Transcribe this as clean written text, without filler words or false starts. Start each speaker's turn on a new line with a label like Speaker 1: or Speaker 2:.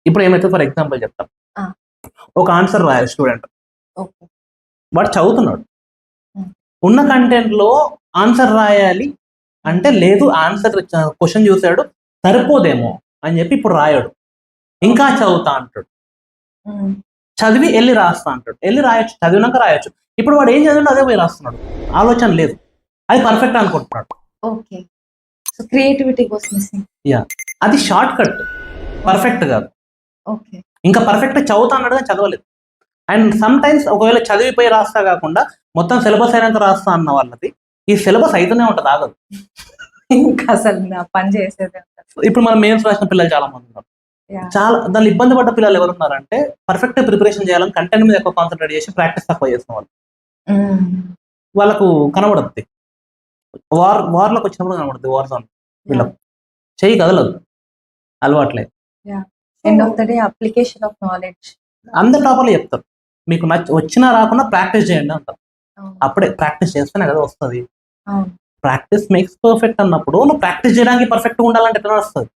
Speaker 1: ఇప్పుడు ఏమైతే for example చెప్తాం,
Speaker 2: ఆ!
Speaker 1: ఒక ఆన్సర్ రాయాలి స్టూడెంట్.
Speaker 2: ఓకే.
Speaker 1: వాడు చదువుతున్నాడు.
Speaker 2: హ్మ్.
Speaker 1: ఉన్న కంటెంట్‌లో ఆన్సర్ రాయాలి అంటే, లేదు ఆన్సర్ క్వెషన్ చూసాడు సరిపోదేమో అని చెప్పి ఇప్పుడు రాయడు. ఇంకా చదువుతా అంటాడు.
Speaker 2: హ్మ్.
Speaker 1: చదివి ఎళ్లి రాస్తా అంటాడు. ఎళ్లి రాయొచ్చు. చదివినాక రాయొచ్చు. ఇప్పుడు వాడు ఏం చదివిండో అదే పోయి రాస్తున్నాడు. ఆలోచన లేదు. అది పర్ఫెక్ట్ అనుకుంటున్నాడు.
Speaker 2: Okay. So, creativity was missing.
Speaker 1: Yeah! అది షార్ట్ కట్. పర్ఫెక్ట్ కాదు.
Speaker 2: ఓకే.
Speaker 1: ఇంకా పర్ఫెక్ట్‌గా చదువుతా అన్నాడు గాని చదవలేదు. అండ్ సమ్ టైమ్స్ ఒకవేళ చదివిపోయి రాస్తా కాకుండా మొత్తం సిలబస్ అయినాక రాస్తా అన్న వాళ్ళది ఈ సిలబస్ అయితేనే ఉంటది, ఆగదు.
Speaker 2: ఇంకా అసలు నా పని చేసేదే ఉండదు.
Speaker 1: ఇప్పుడు మనం మెయిన్స్ రాసిన పిల్లలు చాలా మంది ఉన్నారు.
Speaker 2: యాహ్!
Speaker 1: చాలా దానిలో ఇబ్బంది పడ్డ పిల్లలు ఎవరున్నారంటే, పర్ఫెక్ట్‌గా ప్రిపరేషన్ చేయాలని కంటెంట్ మీద ఎక్కువ కాన్సంట్రేట్ చేసి ప్రాక్టీస్ తక్కువ చేసిన వాళ్ళు.
Speaker 2: హ్మ్.
Speaker 1: వాళ్ళకు కనబడద్ది. వార్‌లోకి వచ్చినప్పుడు కనబడుద్ది వార్ జోన్. వీళ్ళకు చెయ్యి కదలదు. అలవాట్లేదు.
Speaker 2: Yeah! End of the day application of knowledge.
Speaker 1: అందరు టాపర్లు చెప్తారు. మీకు వచ్చినా రాకున్నా ప్రాక్టీస్ చేయండి అంటారు.
Speaker 2: అవును.
Speaker 1: అప్పుడే ప్రాక్టీస్ చేస్తేనే కదా వస్తది.
Speaker 2: అవును.
Speaker 1: ప్రాక్టీస్ మేక్స్ పర్ఫెక్ట్ అన్నప్పుడు నువ్వు ప్రాక్టీస్ చేయడానికి పర్ఫెక్ట్‌గా ఉండాలంటే ఎట్లా వస్తది?